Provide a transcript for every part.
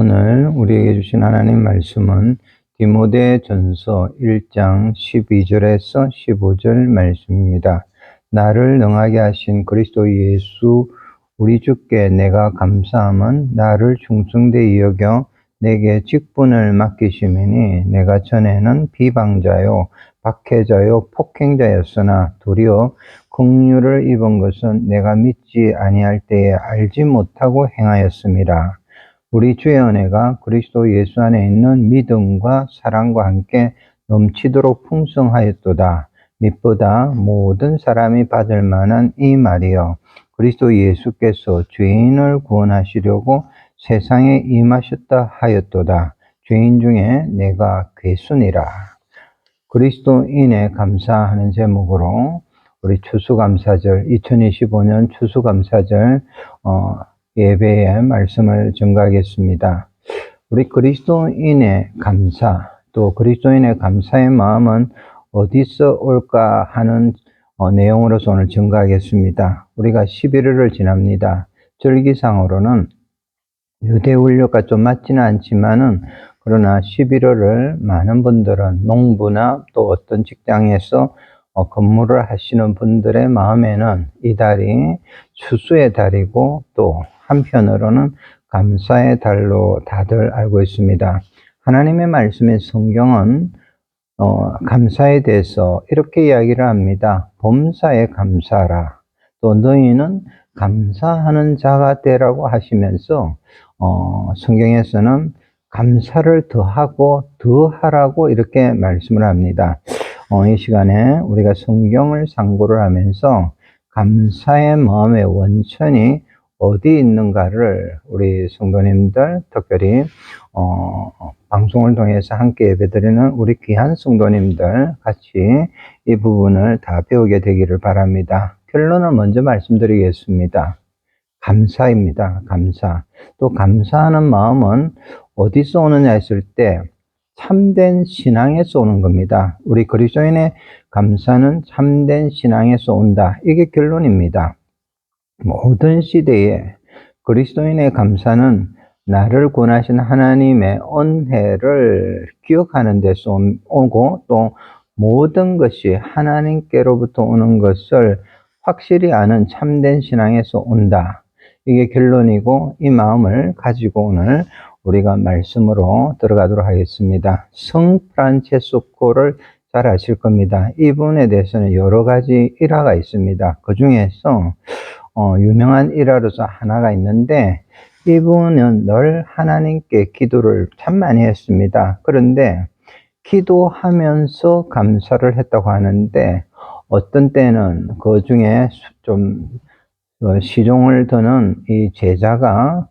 오늘 우리에게 주신 하나님 말씀은 디모데전서 1장 12절에서 15절 말씀입니다. 나를 능하게 하신 그리스도 예수 우리 주께 내가 감사함은 나를 충성되이 여겨 내게 직분을 맡기심이니 내가 전에는 비방자요 박해자요 폭행자였으나 도리어 긍휼을 입은 것은 내가 믿지 아니할 때에 알지 못하고 행하였음이라. 우리 주의 은혜가 그리스도 예수 안에 있는 믿음과 사랑과 함께 넘치도록 풍성하였도다. mit보다 모든 사람이 받을 만한 이 말이여. 그리스도 예수께서 죄인을 구원하시려고 세상에 임하셨다 하였도다. 죄인 중에 내가 괴순이라. 그리스도인에 감사하는 제목으로 우리 추수감사절 2025년 추수감사절 예배의 말씀을 증거하겠습니다. 우리 그리스도인의 감사, 또 그리스도인의 감사의 마음은 어디서 올까 하는 내용으로서 오늘 증거하겠습니다. 우리가 11월을 지납니다. 절기상으로는 유대율력과 좀 맞지는 않지만은 그러나 11월을 많은 분들은 농부나 또 어떤 직장에서 근무를 하시는 분들의 마음에는 이 달이 추수의 달이고 또 한편으로는 감사의 달로 다들 알고 있습니다. 하나님의 말씀인 성경은 감사에 대해서 이렇게 이야기를 합니다. 범사에 감사하라. 또 너희는 감사하는 자가 되라고 하시면서 성경에서는 감사를 더하고 더하라고 이렇게 말씀을 합니다. 이 시간에 우리가 성경을 상고를 하면서 감사의 마음의 원천이 어디 있는가를 우리 성도님들, 특별히 방송을 통해서 함께 예배드리는 우리 귀한 성도님들 같이 이 부분을 다 배우게 되기를 바랍니다. 결론을 먼저 말씀드리겠습니다. 감사입니다. 감사. 또 감사하는 마음은 어디서 오느냐 했을 때 참된 신앙에서 오는 겁니다. 우리 그리스도인의 감사는 참된 신앙에서 온다. 이게 결론입니다. 모든 시대에 그리스도인의 감사는 나를 구원하신 하나님의 은혜를 기억하는 데서 오고 또 모든 것이 하나님께로부터 오는 것을 확실히 아는 참된 신앙에서 온다. 이게 결론이고 이 마음을 가지고 오늘 우리가 말씀으로 들어가도록 하겠습니다. 성 프란체스코를 잘 아실 겁니다. 이분에 대해서는 여러 가지 일화가 있습니다. 그 중에서 유명한 일화로서 하나가 있는데 이분은 늘 하나님께 기도를 참 많이 했습니다. 그런데 기도하면서 감사를 했다고 하는데 어떤 때는 그 중에 좀 시종을 드는 이 제자가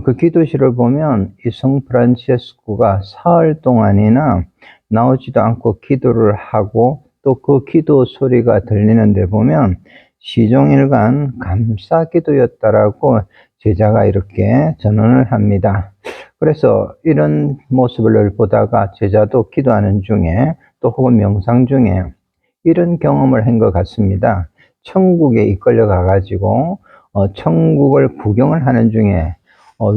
그 기도실을 보면 이 성 프란체스코가 사흘 동안이나 나오지도 않고 기도를 하고 또 그 기도 소리가 들리는데 보면 시종일관 감사 기도였다라고 제자가 이렇게 전언을 합니다. 그래서 이런 모습을 보다가 제자도 기도하는 중에 또 혹은 명상 중에 이런 경험을 한 것 같습니다. 천국에 이끌려 가가지고 천국을 구경을 하는 중에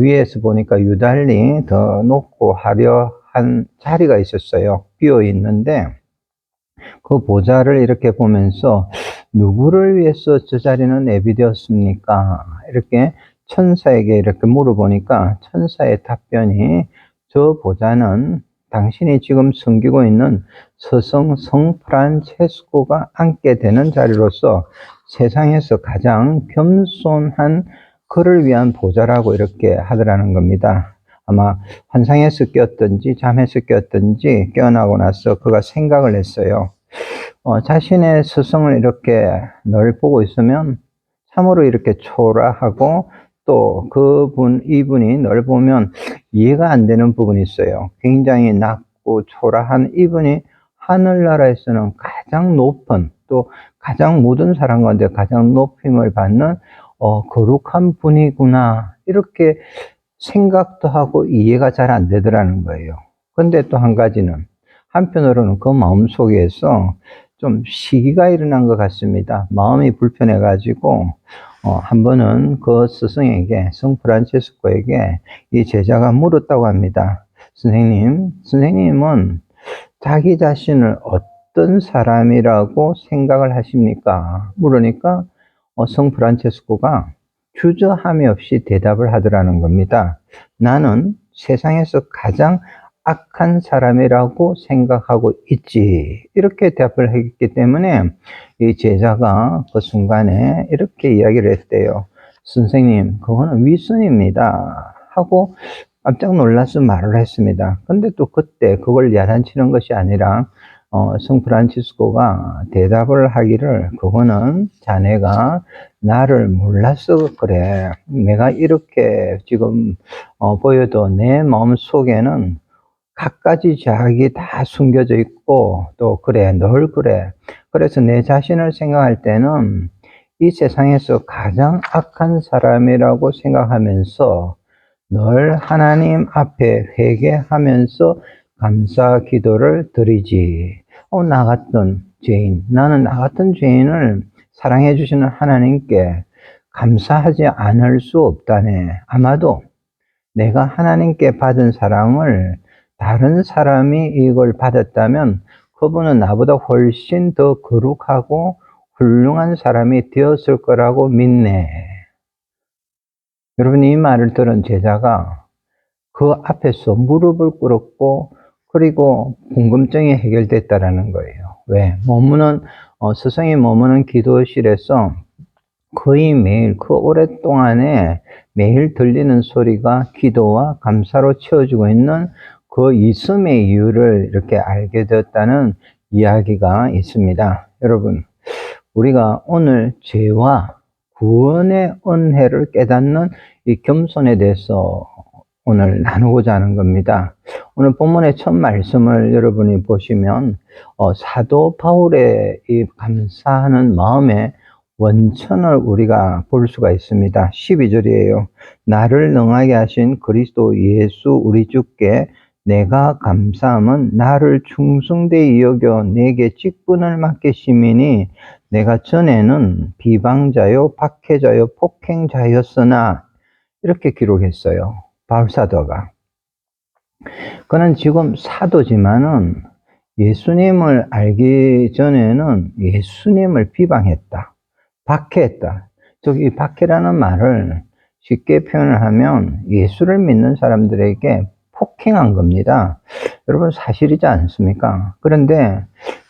위에서 보니까 유달리 더 높고 화려한 자리가 있었어요. 비어 있는데 그 보좌를 이렇게 보면서 누구를 위해서 저 자리는 예비되었습니까? 이렇게 천사에게 이렇게 물어보니까 천사의 답변이 저 보좌는 당신이 지금 섬기고 있는 서성 성 프란체스코가 앉게 되는 자리로서 세상에서 가장 겸손한 그를 위한 보좌라고 이렇게 하더라는 겁니다. 아마 환상에서 깨었든지 잠에서 깨었든지 깨어나고 나서 그가 생각을 했어요. 자신의 스승을 이렇게 늘 보고 있으면 참으로 이렇게 초라하고 또 이분이 늘 보면 이해가 안 되는 부분이 있어요. 굉장히 낮고 초라한 이분이 하늘나라에서는 가장 높은 또 가장 모든 사람 가운데 가장 높임을 받는 거룩한 분이구나 이렇게 생각도 하고 이해가 잘 안 되더라는 거예요. 근데 또 한 가지는 한편으로는 그 마음속에서 좀 시기가 일어난 것 같습니다. 마음이 불편해 가지고 한 번은 그 스승에게, 성 프란치스코에게 이 제자가 물었다고 합니다. 선생님은 자기 자신을 어떤 사람이라고 생각을 하십니까? 물으니까 성 프란체스코가 주저함이 없이 대답을 하더라는 겁니다. 나는 세상에서 가장 악한 사람이라고 생각하고 있지. 이렇게 대답을 했기 때문에 이 제자가 그 순간에 이렇게 이야기를 했대요. 선생님, 그거는 위선입니다. 하고 깜짝 놀라서 말을 했습니다. 근데 또 그때 그걸 야단치는 것이 아니라 성 프란치스코가 대답을 하기를, 그거는 자네가 나를 몰라서 그래. 내가 이렇게 지금 보여도 내 마음 속에는 갖가지 자학이 다 숨겨져 있고, 또 그래, 늘 그래. 그래서 내 자신을 생각할 때는 이 세상에서 가장 악한 사람이라고 생각하면서 늘 하나님 앞에 회개하면서 감사 기도를 드리지. 나는 나 같은 죄인을 사랑해 주시는 하나님께 감사하지 않을 수 없다네. 아마도 내가 하나님께 받은 사랑을 다른 사람이 이걸 받았다면 그분은 나보다 훨씬 더 거룩하고 훌륭한 사람이 되었을 거라고 믿네. 여러분, 이 말을 들은 제자가 그 앞에서 무릎을 꿇었고, 그리고 궁금증이 해결됐다라는 거예요. 왜? 스승이 머무는 기도실에서 거의 매일, 그 오랫동안에 매일 들리는 소리가 기도와 감사로 채워지고 있는 그 있음의 이유를 이렇게 알게 되었다는 이야기가 있습니다. 여러분, 우리가 오늘 죄와 구원의 은혜를 깨닫는 이 겸손에 대해서 오늘 나누고자 하는 겁니다. 오늘 본문의 첫 말씀을 여러분이 보시면 사도 바울의 이 감사하는 마음의 원천을 우리가 볼 수가 있습니다. 12절이에요. 나를 능하게 하신 그리스도 예수 우리 주께 내가 감사함은 나를 충성되이 여겨 내게 직분을 맡기심이니 내가 전에는 비방자요 박해자요 폭행자였으나, 이렇게 기록했어요. 바울 사도가. 그는 지금 사도지만은 예수님을 알기 전에는 예수님을 비방했다, 박해했다. 즉, 이 박해라는 말을 쉽게 표현을 하면 예수를 믿는 사람들에게 폭행한 겁니다. 여러분, 사실이지 않습니까? 그런데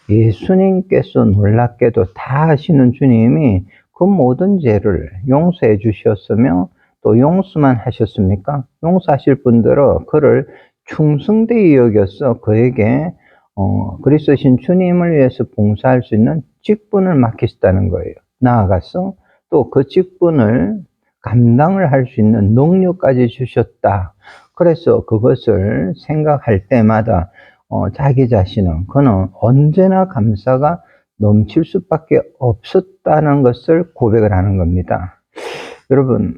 예수님께서 놀랍게도 다 아시는 주님이 그 모든 죄를 용서해 주셨으며, 또 용서만 하셨습니까? 용서하실 분들은 그를 충성되이 여겨서 그에게 그리스도신 주님을 위해서 봉사할 수 있는 직분을 맡기셨다는 거예요. 나아가서 또 그 직분을 감당을 할 수 있는 능력까지 주셨다. 그래서 그것을 생각할 때마다 자기 자신은, 그는 언제나 감사가 넘칠 수밖에 없었다는 것을 고백을 하는 겁니다. 여러분,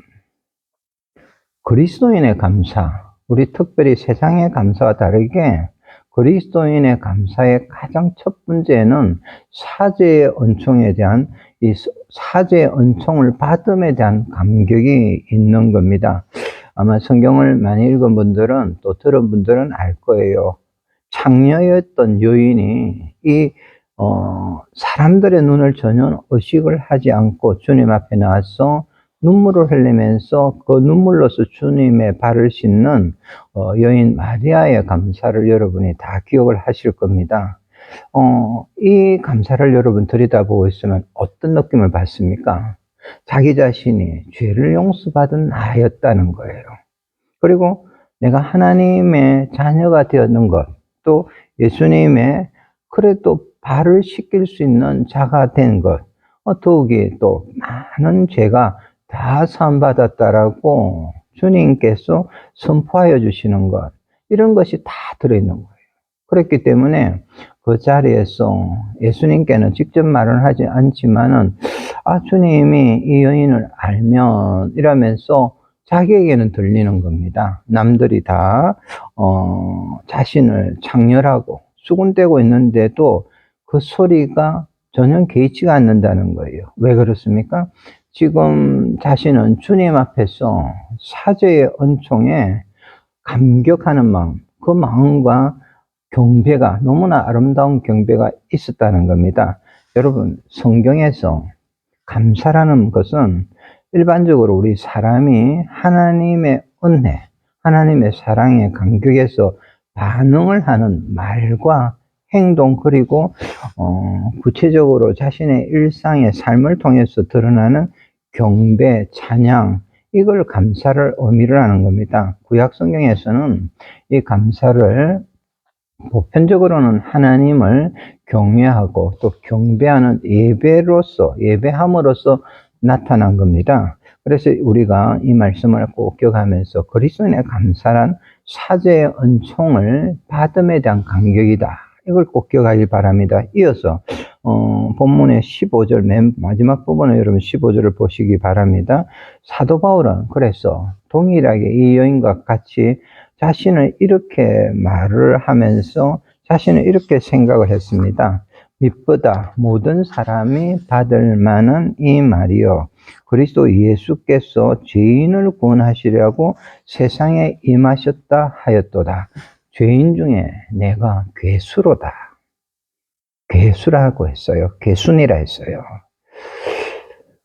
그리스도인의 감사, 우리 특별히 세상의 감사와 다르게 그리스도인의 감사의 가장 첫 번째는 사죄의 은총에 대한, 이 사죄의 은총을 받음에 대한 감격이 있는 겁니다. 아마 성경을 많이 읽은 분들은, 또 들은 분들은 알 거예요. 창녀였던 여인이 사람들의 눈을 전혀 의식을 하지 않고 주님 앞에 나와서 눈물을 흘리면서 그 눈물로서 주님의 발을 씻는 여인 마리아의 감사를 여러분이 다 기억을 하실 겁니다. 이 감사를 여러분 들여다보고 있으면 어떤 느낌을 받습니까? 자기 자신이 죄를 용서받은 나였다는 거예요. 그리고 내가 하나님의 자녀가 되었는 것, 또 예수님의 그래도 발을 씻길 수 있는 자가 된 것, 더욱이 또 많은 죄가 다 사함받았다라고 주님께서 선포하여 주시는 것, 이런 것이 다 들어있는 거예요. 그렇기 때문에 그 자리에서 예수님께는 직접 말은 하지 않지만은, 주님이 이 여인을 알면, 이러면서 자기에게는 들리는 겁니다. 남들이 다 자신을 창렬하고 수군대고 있는데도 그 소리가 전혀 개의치가 않는다는 거예요. 왜 그렇습니까? 지금 자신은 주님 앞에서 사죄의 은총에 감격하는 마음, 그 마음과 경배가, 너무나 아름다운 경배가 있었다는 겁니다. 여러분, 성경에서 감사라는 것은 일반적으로 우리 사람이 하나님의 은혜, 하나님의 사랑에 감격해서 반응을 하는 말과 행동, 그리고 구체적으로 자신의 일상의 삶을 통해서 드러나는 경배, 찬양, 이걸 감사를 의미를 하는 겁니다. 구약 성경에서는 이 감사를 보편적으로는 하나님을 경외하고 또 경배하는 예배함으로써 나타난 겁니다. 그래서 우리가 이 말씀을 꼭 기억하면서 그리스도인의 감사란 사죄의 은총을 받음에 대한 감격이다, 이걸 꼭 기억하길 바랍니다. 이어서 본문의 15절 맨 마지막 부분을 여러분 15절을 보시기 바랍니다. 사도 바울은 그래서 동일하게 이 여인과 같이 자신을 이렇게 말을 하면서 자신을 이렇게 생각을 했습니다. 미쁘다 모든 사람이 받을 만한 이 말이요, 그리스도 예수께서 죄인을 구원하시려고 세상에 임하셨다 하였도다. 죄인 중에 내가 괴수로다. 괴수라고 했어요. 괴순이라 했어요.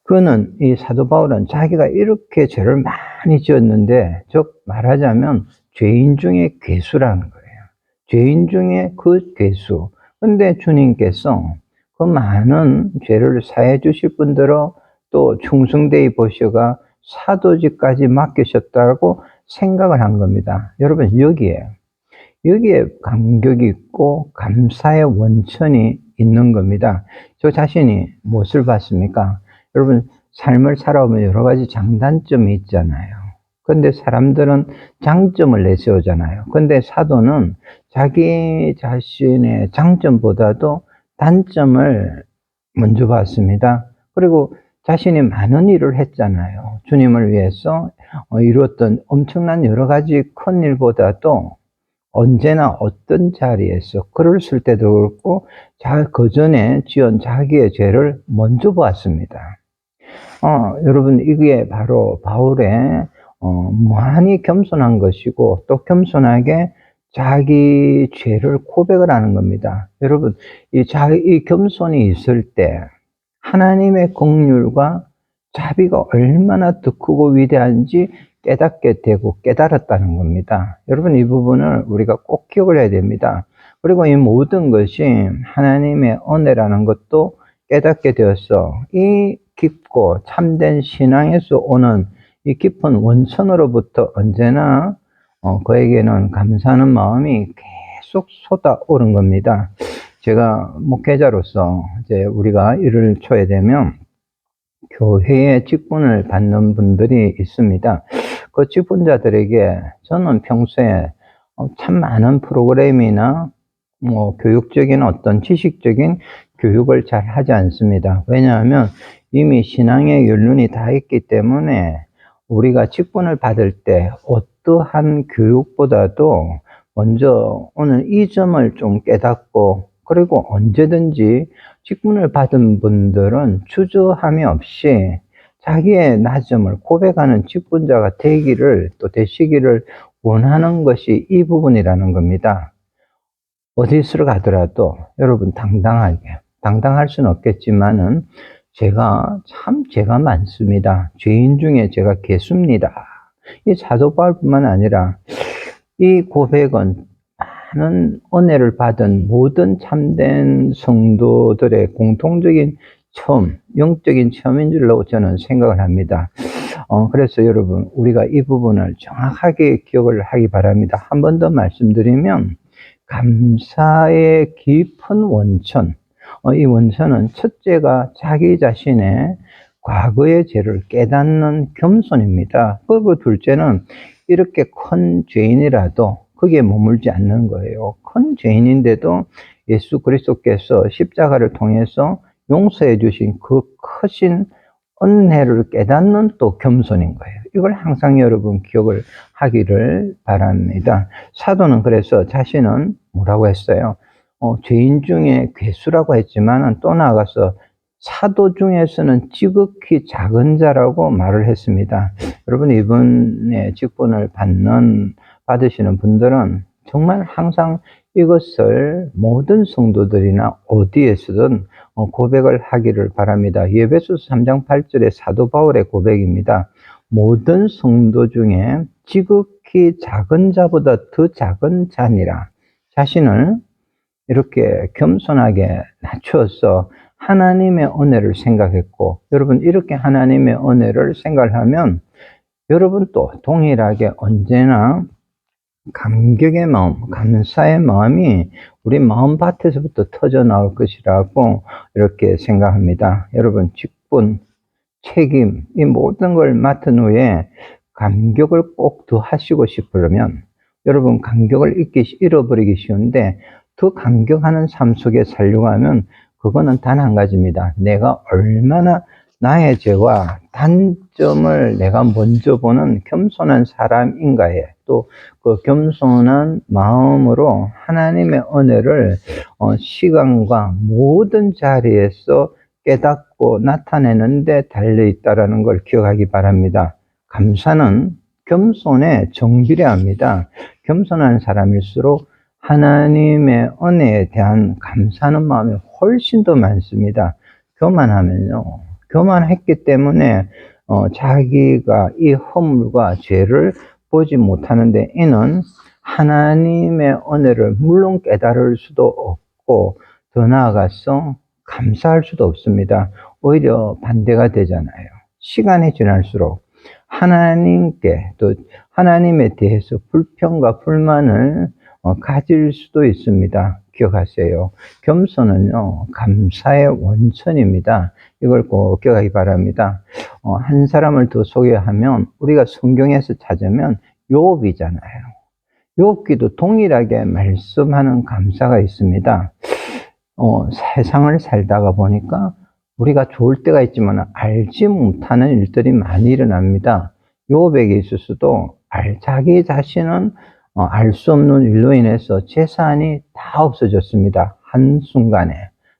그는, 이 사도 바울은 자기가 이렇게 죄를 많이 지었는데, 즉 말하자면 죄인 중에 괴수라는 거예요. 죄인 중에 그 괴수. 근데 주님께서 그 많은 죄를 사해 주실 분들로 또 충성되이 보셔가 사도직까지 맡기셨다고 생각을 한 겁니다. 여러분, 여기에 감격이 있고 감사의 원천이 있는 겁니다. 저 자신이 무엇을 봤습니까? 여러분, 삶을 살아오면 여러 가지 장단점이 있잖아요. 근데 사람들은 장점을 내세우잖아요. 근데 사도는 자기 자신의 장점보다도 단점을 먼저 봤습니다. 그리고 자신이 많은 일을 했잖아요. 주님을 위해서 이루었던 엄청난 여러 가지 큰 일보다도 언제나 어떤 자리에서 글을 쓸 때도 그렇고 그 전에 지은 자기의 죄를 먼저 보았습니다. 여러분, 이게 바로 바울의 무한히 겸손한 것이고 또 겸손하게 자기 죄를 고백을 하는 겁니다. 여러분, 이 겸손이 있을 때 하나님의 긍휼과 자비가 얼마나 더 크고 위대한지 깨닫게 되고 깨달았다는 겁니다. 여러분, 이 부분을 우리가 꼭 기억을 해야 됩니다. 그리고 이 모든 것이 하나님의 은혜라는 것도 깨닫게 되어서 이 깊고 참된 신앙에서 오는 이 깊은 원천으로부터 언제나 그에게는 감사하는 마음이 계속 쏟아오른 겁니다. 제가 목회자로서 이제 우리가 일을 쳐야 되면 교회의 직분을 받는 분들이 있습니다. 그 직분자들에게 저는 평소에 참 많은 프로그램이나 교육적인 어떤 지식적인 교육을 잘 하지 않습니다. 왜냐하면 이미 신앙의 연륜이 다 있기 때문에 우리가 직분을 받을 때 어떠한 교육보다도 먼저 오늘 이 점을 좀 깨닫고, 그리고 언제든지 직분을 받은 분들은 주저함이 없이 자기의 낮음을 고백하는 직분자가 되기를, 또 되시기를 원하는 것이 이 부분이라는 겁니다. 어디서 가더라도 여러분 당당할 수는 없겠지만은 죄가 많습니다. 죄인 중에 제가 괴수입니다. 이 사도 바울뿐만 아니라 이 고백은 많은 은혜를 받은 모든 참된 성도들의 공통적인 체험, 영적인 체험인 줄로 저는 생각을 합니다. 그래서 여러분, 우리가 이 부분을 정확하게 기억을 하기 바랍니다. 한 번 더 말씀드리면, 감사의 깊은 원천, 이 원천은 첫째가 자기 자신의 과거의 죄를 깨닫는 겸손입니다. 그리고 둘째는 이렇게 큰 죄인이라도 거기에 머물지 않는 거예요. 큰 죄인인데도 예수 그리스도께서 십자가를 통해서 용서해 주신 그 크신 은혜를 깨닫는 또 겸손인 거예요. 이걸 항상 여러분 기억을 하기를 바랍니다. 사도는 그래서 자신은 뭐라고 했어요? 죄인 중에 괴수라고 했지만 또 나아가서 사도 중에서는 지극히 작은 자라고 말을 했습니다. 여러분, 이분의 직분을 받으시는 분들은 정말 항상 이것을 모든 성도들이나 어디에서든 고백을 하기를 바랍니다. 에베소서 3장 8절의 사도 바울의 고백입니다. 모든 성도 중에 지극히 작은 자보다 더 작은 자니라. 자신을 이렇게 겸손하게 낮추어서 하나님의 은혜를 생각했고, 여러분, 이렇게 하나님의 은혜를 생각하면 여러분 또 동일하게 언제나 감격의 마음, 감사의 마음이 우리 마음밭에서부터 터져 나올 것이라고 이렇게 생각합니다. 여러분, 직분, 책임, 이 모든 걸 맡은 후에 감격을 꼭 더 하시고 싶으면 여러분, 감격을 잃어버리기 쉬운데 더 감격하는 삶 속에 살려고 하면 그거는 단 한 가지입니다. 내가 얼마나 나의 죄와 단점을 내가 먼저 보는 겸손한 사람인가에, 또 그 겸손한 마음으로 하나님의 은혜를 시간과 모든 자리에서 깨닫고 나타내는 데 달려있다는 걸 기억하기 바랍니다. 감사는 겸손에 정비례합니다. 겸손한 사람일수록 하나님의 은혜에 대한 감사하는 마음이 훨씬 더 많습니다. 교만했기 때문에 자기가 이 허물과 죄를 보지 못하는데, 이는 하나님의 은혜를 물론 깨달을 수도 없고 더 나아가서 감사할 수도 없습니다. 오히려 반대가 되잖아요. 시간이 지날수록 하나님께, 또 하나님에 대해서 불평과 불만을 가질 수도 있습니다. 기억하세요. 겸손은요, 감사의 원천입니다. 이걸 꼭 기억하기 바랍니다. 한 사람을 더 소개하면, 우리가 성경에서 찾으면 욥이잖아요. 욥기도 동일하게 말씀하는 감사가 있습니다. 세상을 살다가 보니까 우리가 좋을 때가 있지만 알지 못하는 일들이 많이 일어납니다. 욥에게 있어서도 자기 자신은 알 수 없는 일로 인해서 재산이 다 없어졌습니다. 한순간에.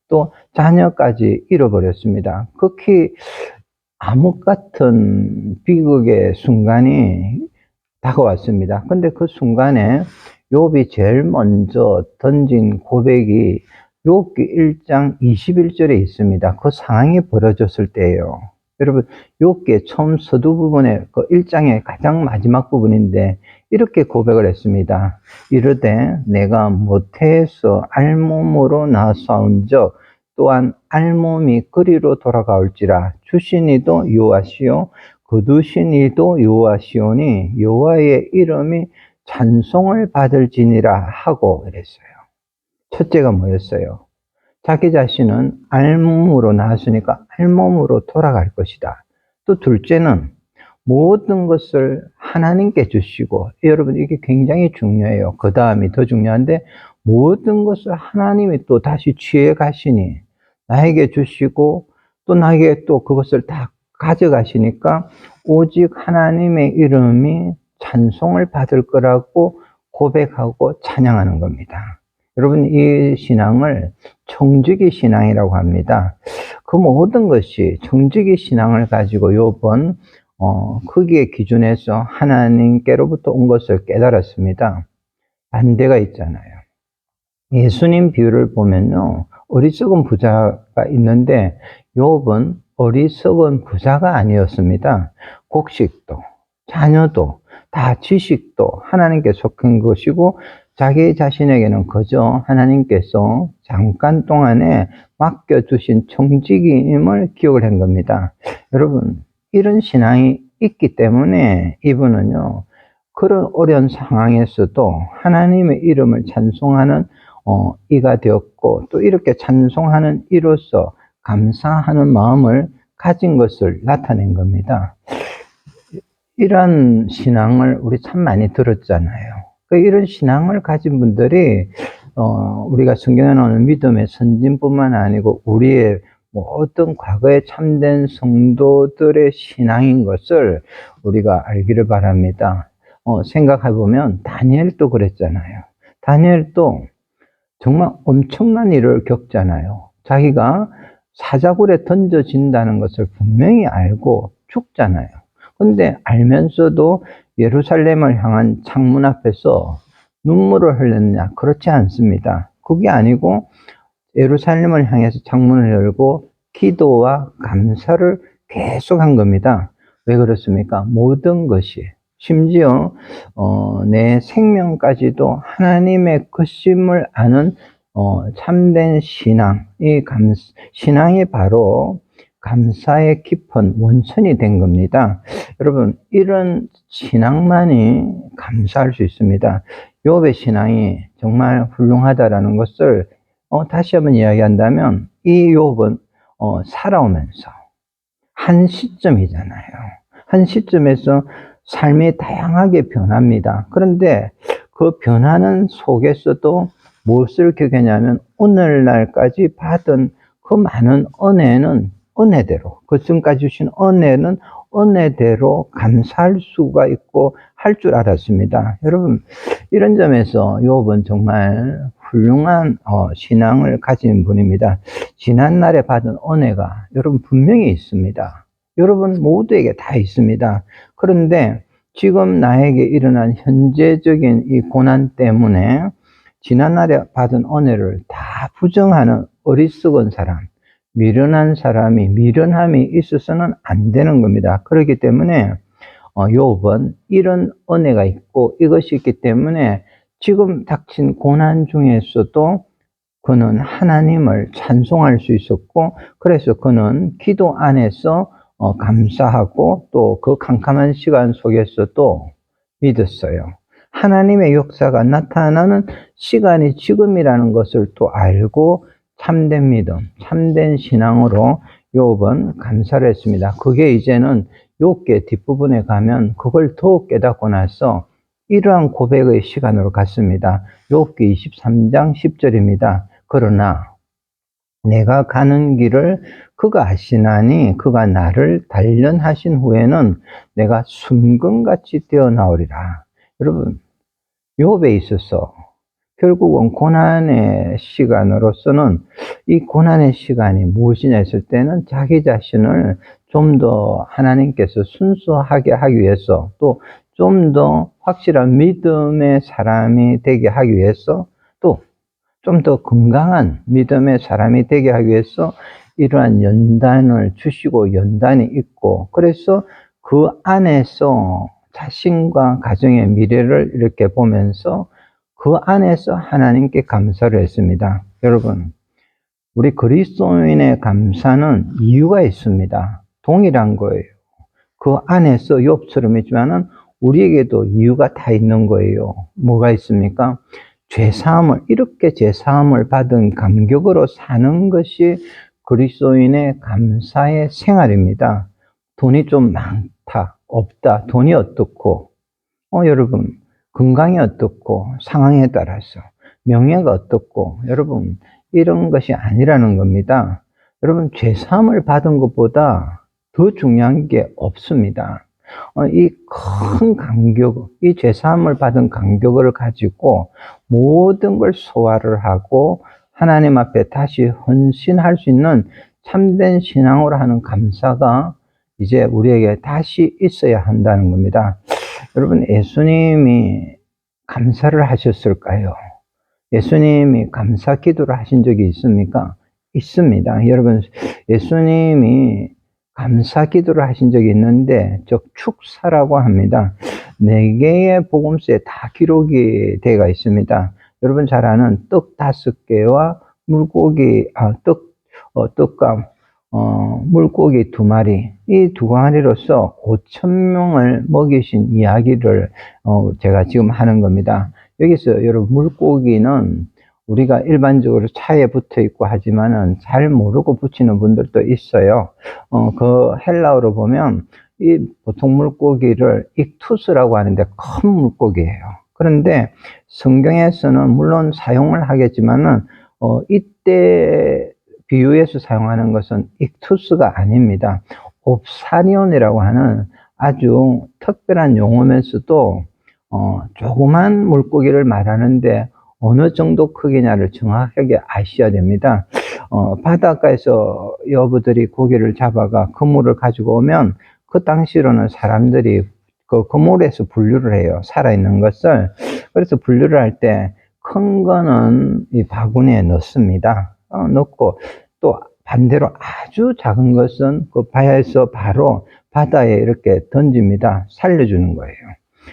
또 자녀까지 잃어버렸습니다. 극히 암흑 같은 비극의 순간이 다가왔습니다. 근데 그 순간에 욥이 제일 먼저 던진 고백이 욥기 1장 21절에 있습니다. 그 상황이 벌어졌을 때예요. 여러분, 욥기의 처음 서두 부분의 그 1장의 가장 마지막 부분인데 이렇게 고백을 했습니다. 이르되 내가 모태에서 알몸으로 나사온 적 또한 알몸이 그리로 돌아가올지라 주신 이도 여호와시요 거두신 이도 여호와시오니 여호와의 이름이 찬송을 받을지니라 하고 이랬어요. 첫째가 뭐였어요? 자기 자신은 알몸으로 나왔으니까 알몸으로 돌아갈 것이다. 또 둘째는 모든 것을 하나님께 주시고, 여러분 이게 굉장히 중요해요. 그 다음이 더 중요한데, 모든 것을 하나님이 또 다시 취해 가시니 나에게 주시고 또 나에게 또 그것을 다 가져가시니까 오직 하나님의 이름이 찬송을 받을 거라고 고백하고 찬양하는 겁니다. 여러분, 이 신앙을 청지기 신앙이라고 합니다. 그 모든 것이 청지기 신앙을 가지고 욥은 거기에 기준에서 하나님께로부터 온 것을 깨달았습니다. 반대가 있잖아요. 예수님 비유를 보면요, 어리석은 부자가 있는데 욥은 어리석은 부자가 아니었습니다. 곡식도 자녀도 다 지식도 하나님께 속한 것이고, 자기 자신에게는 그저 하나님께서 잠깐 동안에 맡겨주신 청지기임을 기억을 한 겁니다. 여러분, 이런 신앙이 있기 때문에 이분은요, 그런 어려운 상황에서도 하나님의 이름을 찬송하는 이가 되었고, 또 이렇게 찬송하는 이로써 감사하는 마음을 가진 것을 나타낸 겁니다. 이런 신앙을 우리 참 많이 들었잖아요. 이런 신앙을 가진 분들이 우리가 성경에 나오는 믿음의 선진뿐만 아니고 우리의 어떤 과거에 참된 성도들의 신앙인 것을 우리가 알기를 바랍니다. 생각해보면 다니엘도 그랬잖아요. 다니엘도 정말 엄청난 일을 겪잖아요. 자기가 사자굴에 던져진다는 것을 분명히 알고 죽잖아요. 근데 알면서도 예루살렘을 향한 창문 앞에서 눈물을 흘렸느냐? 그렇지 않습니다. 그게 아니고 예루살렘을 향해서 창문을 열고 기도와 감사를 계속한 겁니다. 왜 그렇습니까? 모든 것이, 심지어 내 생명까지도 하나님의 것임을 아는 참된 신앙, 신앙이 바로 감사의 깊은 원천이 된 겁니다. 여러분, 이런 신앙만이 감사할 수 있습니다. 욥의 신앙이 정말 훌륭하다라는 것을 다시 한번 이야기한다면, 이 욥은 살아오면서 한 시점이잖아요. 한 시점에서 삶이 다양하게 변합니다. 그런데 그 변하는 속에서도 무엇을 기억하냐면, 오늘날까지 받은 그 많은 은혜는 은혜대로, 그 지금까지 주신 은혜는 은혜대로 감사할 수가 있고 할 줄 알았습니다. 여러분, 이런 점에서 욥은 정말 훌륭한 신앙을 가진 분입니다. 지난날에 받은 은혜가 여러분 분명히 있습니다. 여러분 모두에게 다 있습니다. 그런데 지금 나에게 일어난 현재적인 이 고난 때문에 지난날에 받은 은혜를 다 부정하는 어리석은 사람, 미련한 사람이, 미련함이 있어서는 안 되는 겁니다. 그렇기 때문에 욥은 이런 은혜가 있고 이것이 있기 때문에 지금 닥친 고난 중에서도 그는 하나님을 찬송할 수 있었고, 그래서 그는 기도 안에서 감사하고 또 그 캄캄한 시간 속에서도 믿었어요. 하나님의 역사가 나타나는 시간이 지금이라는 것을 또 알고 참된 믿음, 참된 신앙으로 욥은 감사를 했습니다. 그게 이제는 욥기 뒷부분에 가면 그걸 더욱 깨닫고 나서 이러한 고백의 시간으로 갔습니다. 욥기 23장 10절입니다. 그러나 내가 가는 길을 그가 아시나니 그가 나를 단련하신 후에는 내가 순금같이 되어 나오리라. 여러분, 욥에 있어서 결국은 고난의 시간으로서는, 이 고난의 시간이 무엇이냐 했을 때는 자기 자신을 좀 더 하나님께서 순수하게 하기 위해서, 또 좀 더 확실한 믿음의 사람이 되게 하기 위해서, 또 좀 더 건강한 믿음의 사람이 되게 하기 위해서 이러한 연단을 주시고 연단이 있고, 그래서 그 안에서 자신과 가정의 미래를 이렇게 보면서 그 안에서 하나님께 감사를 했습니다. 여러분, 우리 그리스도인의 감사는 이유가 있습니다. 동일한 거예요. 그 안에서 욥처럼 있지만은 우리에게도 이유가 다 있는 거예요. 뭐가 있습니까? 이렇게 죄사함을 받은 감격으로 사는 것이 그리스도인의 감사의 생활입니다. 돈이 좀 많다, 없다, 돈이 어떻고, 여러분, 건강이 어떻고, 상황에 따라서, 명예가 어떻고, 여러분, 이런 것이 아니라는 겁니다. 여러분, 죄사함을 받은 것보다 더 중요한 게 없습니다. 이 큰 감격, 이 죄사함을 받은 감격을 가지고 모든 걸 소화를 하고 하나님 앞에 다시 헌신할 수 있는 참된 신앙으로 하는 감사가 이제 우리에게 다시 있어야 한다는 겁니다. 여러분, 예수님이 감사를 하셨을까요? 예수님이 감사 기도를 하신 적이 있습니까? 있습니다. 여러분, 예수님이 감사 기도를 하신 적이 있는데, 즉 축사라고 합니다. 4개의 복음서에 다 기록이 되어 있습니다. 여러분 잘 아는 떡 5개와 물고기, 떡과 물고기 2마리, 이 2마리로서 5,000명을 먹이신 이야기를 제가 지금 하는 겁니다. 여기서 여러분, 물고기는 우리가 일반적으로 차에 붙어 있고 하지만은 잘 모르고 붙이는 분들도 있어요. 그 헬라어로 보면 이 보통 물고기를 익투스라고 하는데 큰 물고기예요. 그런데 성경에서는 물론 사용을 하겠지만은 이때 비유해서 사용하는 것은 익투스가 아닙니다. 옵사리온이라고 하는 아주 특별한 용어면서도 조그만 물고기를 말하는데 어느 정도 크기냐를 정확하게 아셔야 됩니다. 바닷가에서 여부들이 고기를 잡아가 그물을 가지고 오면 그 당시로는 사람들이 그 그물에서 분류를 해요, 살아있는 것을. 그래서 분류를 할 때 큰 거는 이 바구니에 넣습니다. 넣고 또 반대로 아주 작은 것은 그 바에서 바로 바다에 이렇게 던집니다. 살려주는 거예요.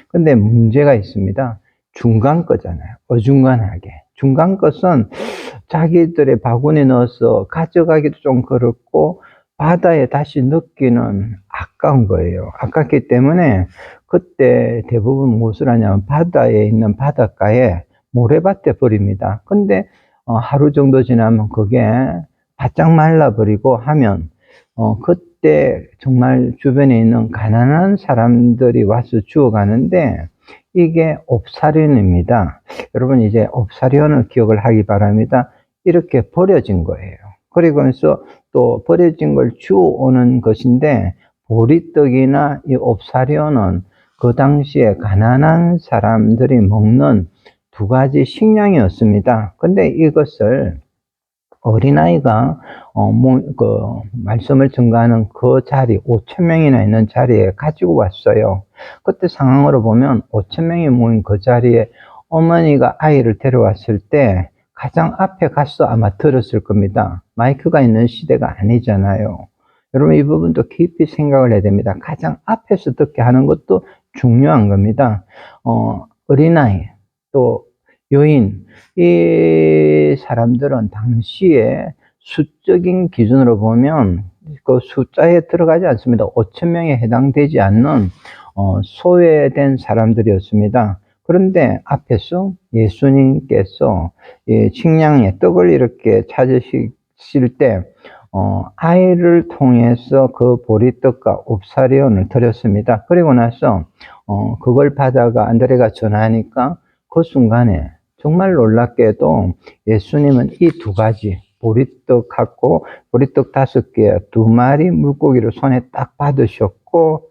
근데 문제가 있습니다. 중간 거잖아요. 어중간하게. 중간 것은 자기들의 바구니에 넣어서 가져가기도 좀 그렇고 바다에 다시 넣기는 아까운 거예요. 아깝기 때문에 그때 대부분 무엇을 하냐면 바다에 있는 바닷가에 모래밭에 버립니다. 근데 하루 정도 지나면 그게 바짝 말라버리고 하면 그때 정말 주변에 있는 가난한 사람들이 와서 주워가는데 이게 옵사련입니다. 여러분 이제 옵사련을 기억을 하기 바랍니다. 이렇게 버려진 거예요. 그리고서 또 버려진 걸 주워오는 것인데 보리떡이나 이 옵사련은 그 당시에 가난한 사람들이 먹는 두 가지 식량이었습니다. 근데 이것을 어린아이가 말씀을 증거하는 그 자리, 5,000명이나 있는 자리에 가지고 왔어요. 그때 상황으로 보면 5,000명이 모인 그 자리에 어머니가 아이를 데려왔을 때 가장 앞에 가서 아마 들었을 겁니다. 마이크가 있는 시대가 아니잖아요. 여러분 이 부분도 깊이 생각을 해야 됩니다. 가장 앞에서 듣게 하는 것도 중요한 겁니다. 어린아이, 또 여인, 이 사람들은 당시에 수적인 기준으로 보면 그 숫자에 들어가지 않습니다. 5,000명에 해당되지 않는 소외된 사람들이었습니다. 그런데 앞에서 예수님께서 식량의 떡을 이렇게 찾으실 때 아이를 통해서 그 보리떡과 옵사리온을 드렸습니다. 그리고 나서 그걸 받아가 안드레가 전하니까 그 순간에 정말 놀랍게도 예수님은 이 두 가지 보리떡하고 보리떡 5개 2마리 물고기를 손에 딱 받으셨고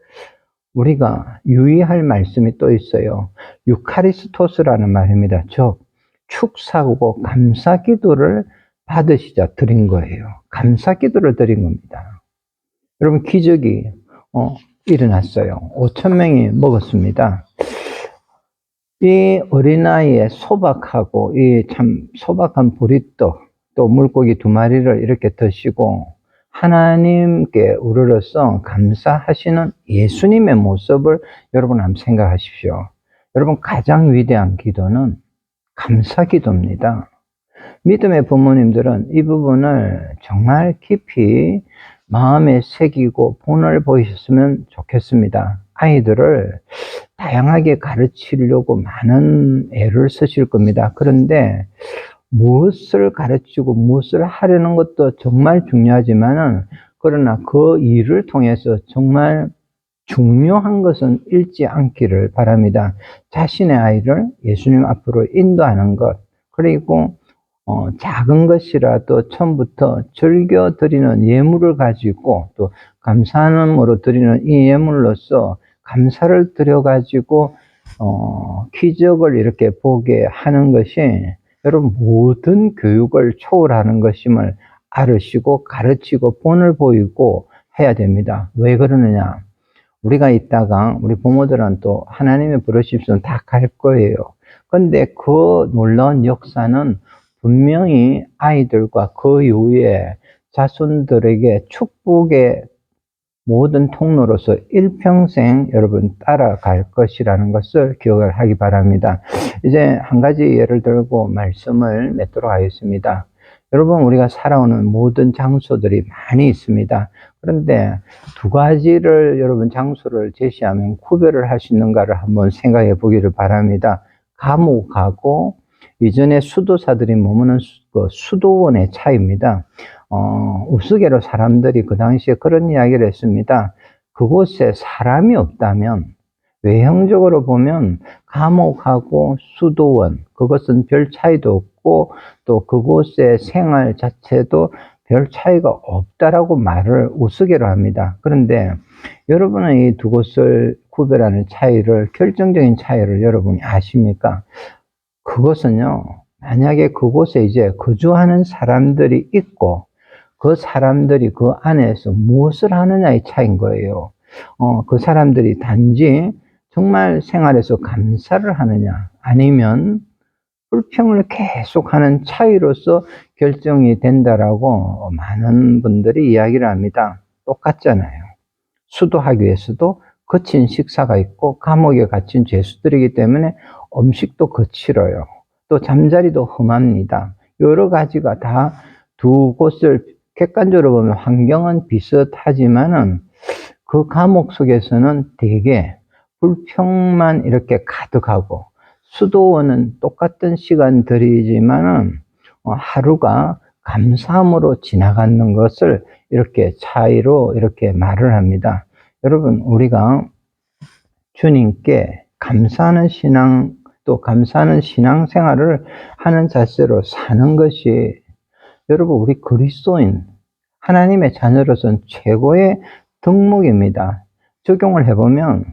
우리가 유의할 말씀이 또 있어요. 유카리스토스라는 말입니다. 즉 축사하고 감사 기도를 받으시자 드린 거예요. 감사 기도를 드린 겁니다. 여러분 기적이 일어났어요. 5,000명이 먹었습니다. 이 어린아이의 소박하고 이 참 소박한 보리떡 또 물고기 2마리를 이렇게 드시고 하나님께 우러러서 감사하시는 예수님의 모습을 여러분 한번 생각하십시오. 여러분 가장 위대한 기도는 감사 기도입니다. 믿음의 부모님들은 이 부분을 정말 깊이 마음에 새기고 본을 보이셨으면 좋겠습니다. 아이들을 다양하게 가르치려고 많은 애를 쓰실 겁니다. 그런데 무엇을 가르치고 무엇을 하려는 것도 정말 중요하지만은 그러나 그 일을 통해서 정말 중요한 것은 잃지 않기를 바랍니다. 자신의 아이를 예수님 앞으로 인도하는 것, 그리고 작은 것이라도 처음부터 즐겨 드리는 예물을 가지고 또 감사함으로 드리는 이 예물로서 감사를 드려 가지고 기적을 이렇게 보게 하는 것이 여러분 모든 교육을 초월하는 것임을 알으시고 가르치고 본을 보이고 해야 됩니다. 왜 그러느냐? 우리가 있다가 우리 부모들은 또 하나님의 부르심은 다 갈 거예요. 근데 그 놀라운 역사는 분명히 아이들과 그 이후에 자손들에게 축복의 모든 통로로서 일평생 여러분 따라갈 것이라는 것을 기억을 하기 바랍니다. 이제 한 가지 예를 들고 말씀을 맺도록 하겠습니다. 여러분 우리가 살아오는 모든 장소들이 많이 있습니다. 그런데 두 가지를 여러분 장소를 제시하면 구별을 할 수 있는가를 한번 생각해 보기를 바랍니다. 감옥하고 이전에 수도사들이 머무는 수도원의 차이입니다. 우스개로 사람들이 그 당시에 그런 이야기를 했습니다. 그곳에 사람이 없다면 외형적으로 보면 감옥하고 수도원 그것은 별 차이도 없고 또 그곳의 생활 자체도 별 차이가 없다라고 말을 우스개로 합니다. 그런데 여러분은 이 두 곳을 구별하는 차이를 결정적인 차이를 여러분이 아십니까? 그것은요 만약에 그곳에 이제 거주하는 사람들이 있고 그 사람들이 그 안에서 무엇을 하느냐의 차이인 거예요. 그 사람들이 단지 정말 생활에서 감사를 하느냐 아니면 불평을 계속하는 차이로서 결정이 된다라고 많은 분들이 이야기를 합니다. 똑같잖아요. 수도학교에서도 거친 식사가 있고 감옥에 갇힌 죄수들이기 때문에 음식도 거칠어요. 또 잠자리도 험합니다. 여러 가지가 다 두 곳을 객관적으로 보면 환경은 비슷하지만은 그 감옥 속에서는 대개 불평만 이렇게 가득하고 수도원은 똑같은 시간들이지만은 하루가 감사함으로 지나가는 것을 이렇게 차이로 이렇게 말을 합니다. 여러분, 우리가 주님께 감사하는 신앙, 또 감사하는 신앙생활을 하는 자세로 사는 것이 여러분, 우리 그리스도인, 하나님의 자녀로서는 최고의 덕목입니다. 적용을 해보면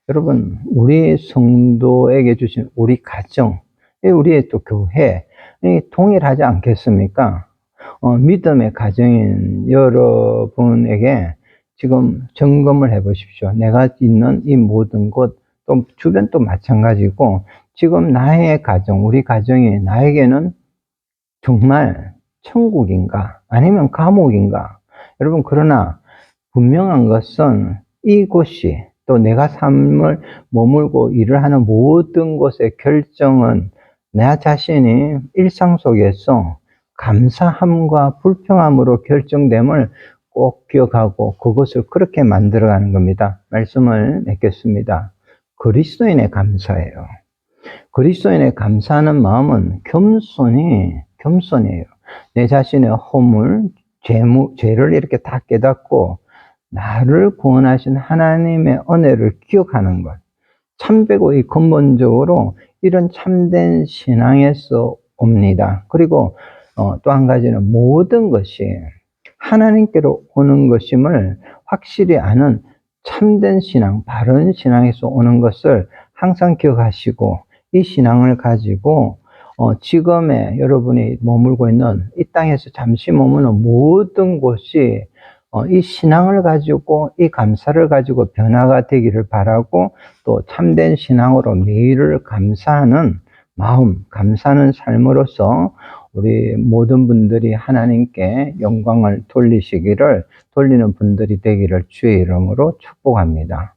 여러분, 우리 성도에게 주신 우리 가정, 우리의 또 교회, 동일하지 않겠습니까? 믿음의 가정인 여러분에게 지금 점검을 해 보십시오. 내가 있는 이 모든 곳, 또 주변도 마찬가지고, 지금 나의 가정, 우리 가정이 나에게는 정말 천국인가? 아니면 감옥인가? 여러분, 그러나 분명한 것은 이곳이 또 내가 삶을 머물고 일을 하는 모든 곳의 결정은 나 자신이 일상 속에서 감사함과 불평함으로 결정됨을 꼭 기억하고 그것을 그렇게 만들어가는 겁니다. 말씀을 맺겠습니다. 그리스도인의 감사예요. 그리스도인의 감사하는 마음은 겸손이에요. 내 자신의 허물, 죄를 이렇게 다 깨닫고 나를 구원하신 하나님의 은혜를 기억하는 것. 참되고 이 근본적으로 이런 참된 신앙에서 옵니다. 그리고 또 한 가지는 모든 것이 하나님께로 오는 것임을 확실히 아는 참된 신앙, 바른 신앙에서 오는 것을 항상 기억하시고 이 신앙을 가지고 지금의 여러분이 머물고 있는 이 땅에서 잠시 머무는 모든 곳이 이 신앙을 가지고 이 감사를 가지고 변화가 되기를 바라고 또 참된 신앙으로 매일을 감사하는 마음, 감사하는 삶으로서 우리 모든 분들이 하나님께 영광을 돌리는 분들이 되기를 주의 이름으로 축복합니다.